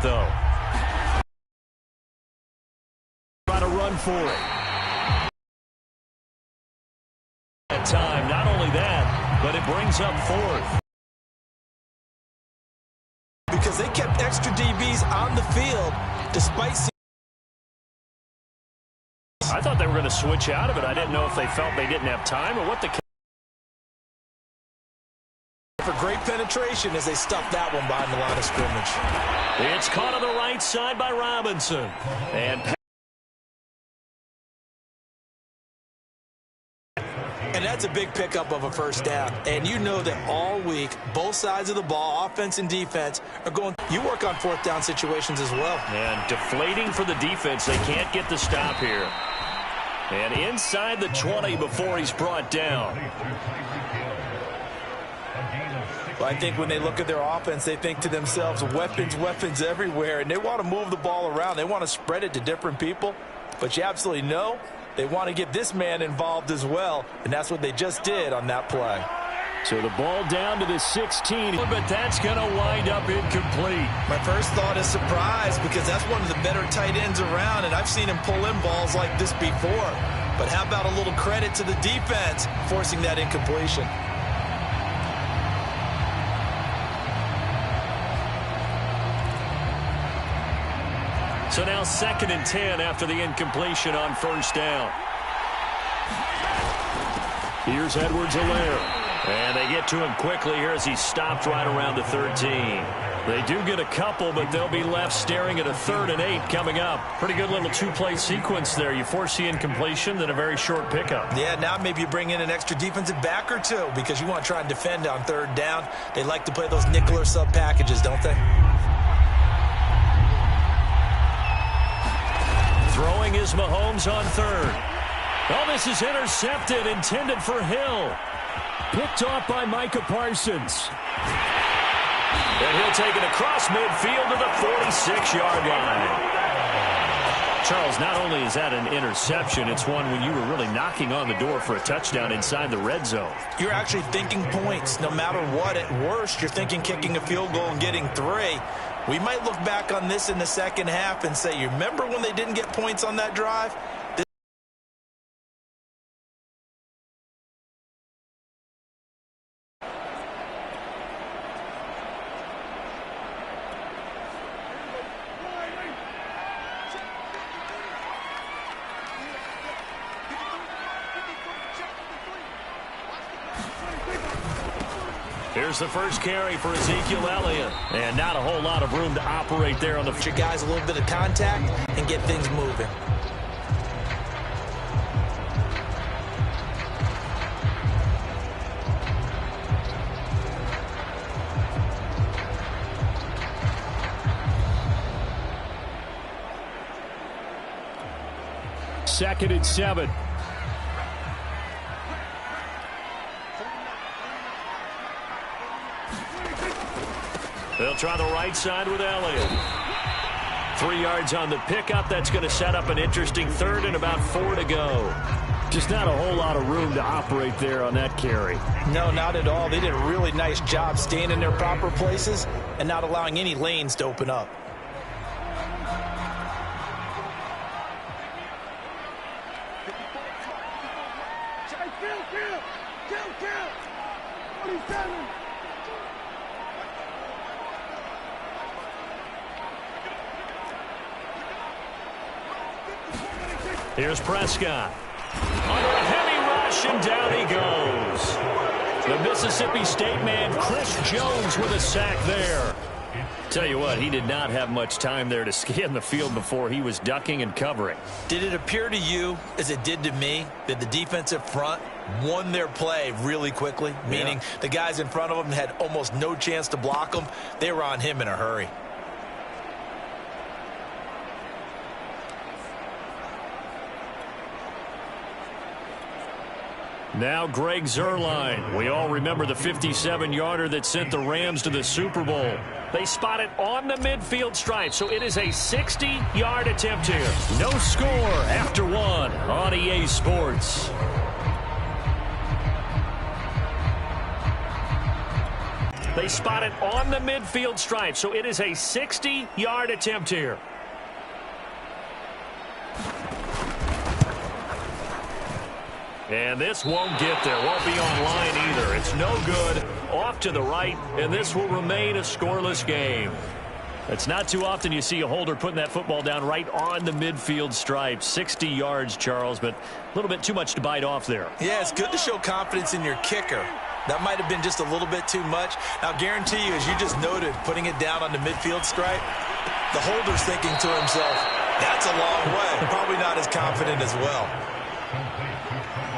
though. Try to run for it. At time, not only that, but it brings up fourth. Because they kept extra DBs on the field despite. I thought they were going to switch out of it. I didn't know if they felt they didn't have time or what the. For great penetration as they stuffed that one behind the line of scrimmage. It's caught on the right side by Robinson. And that's a big pickup of a first down. And you know that all week, both sides of the ball, offense and defense, are going. You work on fourth down situations as well. And deflating for the defense. They can't get the stop here. And inside the 20 before he's brought down. Well, I think when they look at their offense, they think to themselves, weapons, weapons everywhere. And they want to move the ball around. They want to spread it to different people. But you absolutely know they want to get this man involved as well. And that's what they just did on that play. So the ball down to the 16, but that's going to wind up incomplete. My first thought is surprise because that's one of the better tight ends around, and I've seen him pull in balls like this before. But how about a little credit to the defense forcing that incompletion? So now 2nd and 10 after the incompletion on first down. Here's Edwards-Helaire. And they get to him quickly here as he stopped right around the 13. They do get a couple, but they'll be left staring at a 3rd and 8 coming up. Pretty good little two-play sequence there. You force the incompletion, then a very short pickup. Yeah, now maybe you bring in an extra defensive back or two because you want to try and defend on 3rd down. They like to play those nickel or sub packages, don't they? Throwing is Mahomes on 3rd. Oh, this is intercepted, intended for Hill. Picked off by Micah Parsons. And he'll take it across midfield to the 46-yard line. Charles, not only is that an interception, it's one when you were really knocking on the door for a touchdown inside the red zone. You're actually thinking points. No matter what, at worst, you're thinking kicking a field goal and getting 3. We might look back on this in the second half and say, you remember when they didn't get points on that drive? Here's the first carry for Ezekiel Elliott. And not a whole lot of room to operate there on the. Your guys a little bit of contact and get things moving. Second and 7. They'll try the right side with Elliott. 3 yards on the pickup. That's going to set up an interesting 3rd and about 4 to go. Just not a whole lot of room to operate there on that carry. No, not at all. They did a really nice job staying in their proper places and not allowing any lanes to open up. Here's Prescott. Under a heavy rush, and down he goes. The Mississippi State man, Chris Jones, with a sack there. Tell you what, he did not have much time there to scan the field before he was ducking and covering. Did it appear to you, as it did to me, that the defensive front won their play really quickly? Meaning the guys in front of them had almost no chance to block them. They were on him in a hurry. Now Greg Zuerlein. We all remember the 57-yarder that sent the Rams to the Super Bowl. They spot it on the midfield stripe, so it is a 60-yard attempt here. No score after 1 on EA Sports. They spot it on the midfield stripe, so it is a 60-yard attempt here. And this won't get there. Won't be online either. It's no good. Off to the right, and this will remain a scoreless game. It's not too often you see a holder putting that football down right on the midfield stripe. 60 yards, Charles, but a little bit too much to bite off there. Yeah, it's good to show confidence in your kicker. That might have been just a little bit too much. Now, guarantee you, as you just noted, putting it down on the midfield stripe, the holder's thinking to himself, that's a long way. Probably not as confident as well.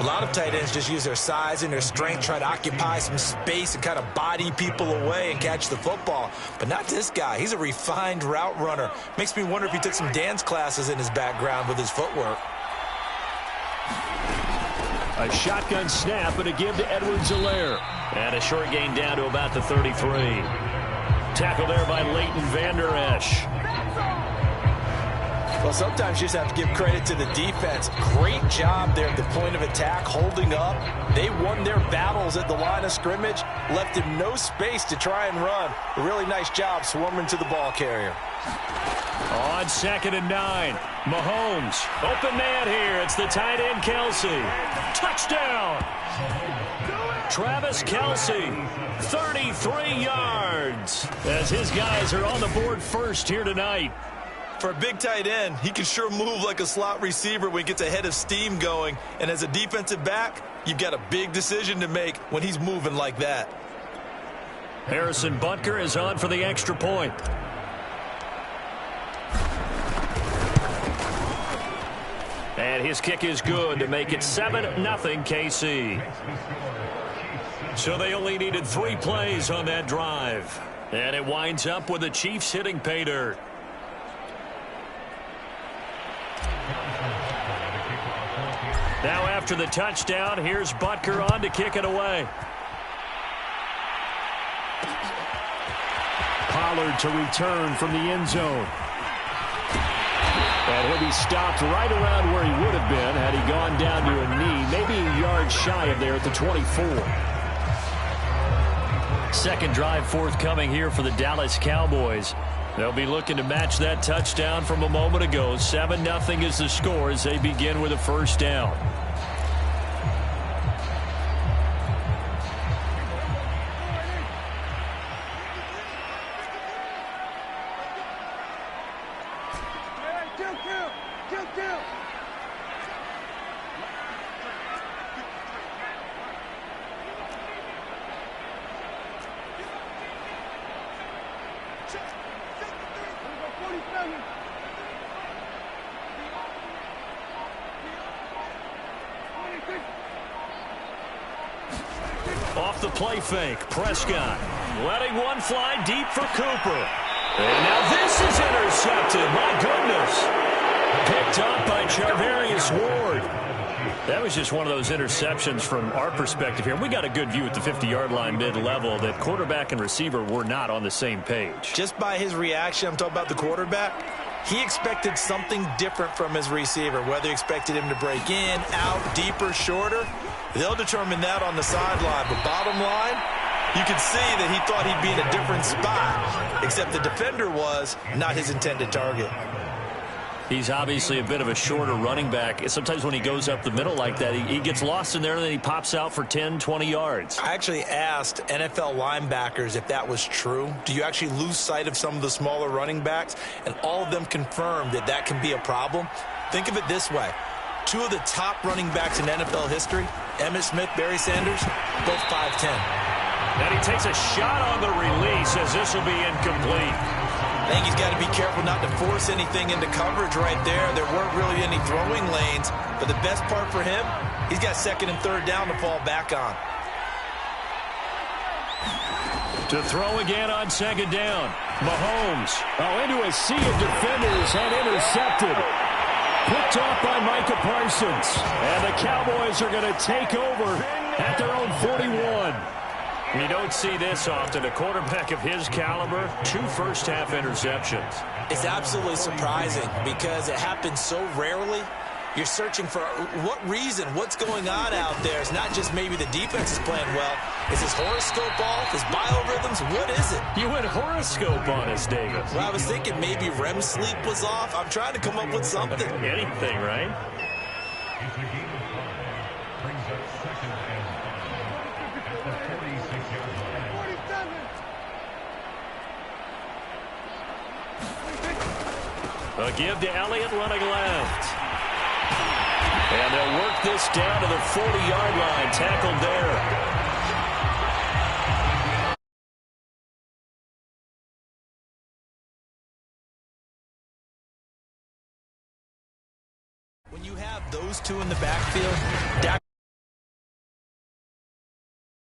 A lot of tight ends just use their size and their strength, try to occupy some space and kind of body people away and catch the football. But not this guy. He's a refined route runner. Makes me wonder if he took some dance classes in his background with his footwork. A shotgun snap and a give to Edwards-Helaire. And a short gain down to about the 33. Tackle there by Leighton Vander Esch. Well, sometimes you just have to give credit to the defense. Great job there at the point of attack, holding up. They won their battles at the line of scrimmage, left him no space to try and run. A really nice job swarming to the ball carrier. On 2nd and 9, Mahomes. Open man here. It's the tight end, Kelce. Touchdown! Travis Kelce, 33 yards, as his guys are on the board first here tonight. For a big tight end, he can sure move like a slot receiver when he gets a head of steam going. And as a defensive back, you've got a big decision to make when he's moving like that. Harrison Butker is on for the extra point. And his kick is good to make it 7-0 KC. So they only needed 3 plays on that drive. And it winds up with the Chiefs hitting pay dirt. Now after the touchdown, here's Butker on to kick it away. Pollard to return from the end zone. And he'll be stopped right around where he would have been had he gone down to a knee, maybe a yard shy of there at the 24. Second drive forthcoming here for the Dallas Cowboys. They'll be looking to match that touchdown from a moment ago. 7-0 is the score as they begin with a first down. Off the play fake, Prescott letting one fly deep for Cooper. And now this is intercepted. My goodness. Picked up by Charvarius Ward. That was just one of those interceptions from our perspective here. We got a good view at the 50-yard line mid-level that quarterback and receiver were not on the same page. Just by his reaction, I'm talking about the quarterback, he expected something different from his receiver, whether he expected him to break in, out, deeper, shorter. They'll determine that on the sideline. But bottom line, you can see that he thought he'd be in a different spot, except the defender was not his intended target. He's obviously a bit of a shorter running back. Sometimes when he goes up the middle like that, he gets lost in there and then he pops out for 10, 20 yards. I actually asked NFL linebackers if that was true. Do you actually lose sight of some of the smaller running backs? And all of them confirmed that that can be a problem. Think of it this way. 2 of the top running backs in NFL history, Emmitt Smith, Barry Sanders, both 5'10". And he takes a shot on the release as this will be incomplete. I think he's got to be careful not to force anything into coverage right there. There weren't really any throwing lanes, but the best part for him, he's got 2nd and 3rd down to fall back on. To throw again on 2nd down. Mahomes into a sea of defenders and intercepted. Picked off by Micah Parsons. And the Cowboys are going to take over at their own 41. You don't see this often. A quarterback of his caliber, 2 first-half interceptions. It's absolutely surprising because it happens so rarely. You're searching for what reason, what's going on out there. It's not just maybe the defense is playing well. Is his horoscope off? His biorhythms? What is it? You went horoscope on us, David. Well, I was thinking maybe REM sleep was off. I'm trying to come up with something. Anything, right? A give to Elliott running left. And they'll work this down to the 40-yard line. Tackled there. When you have those two in the backfield,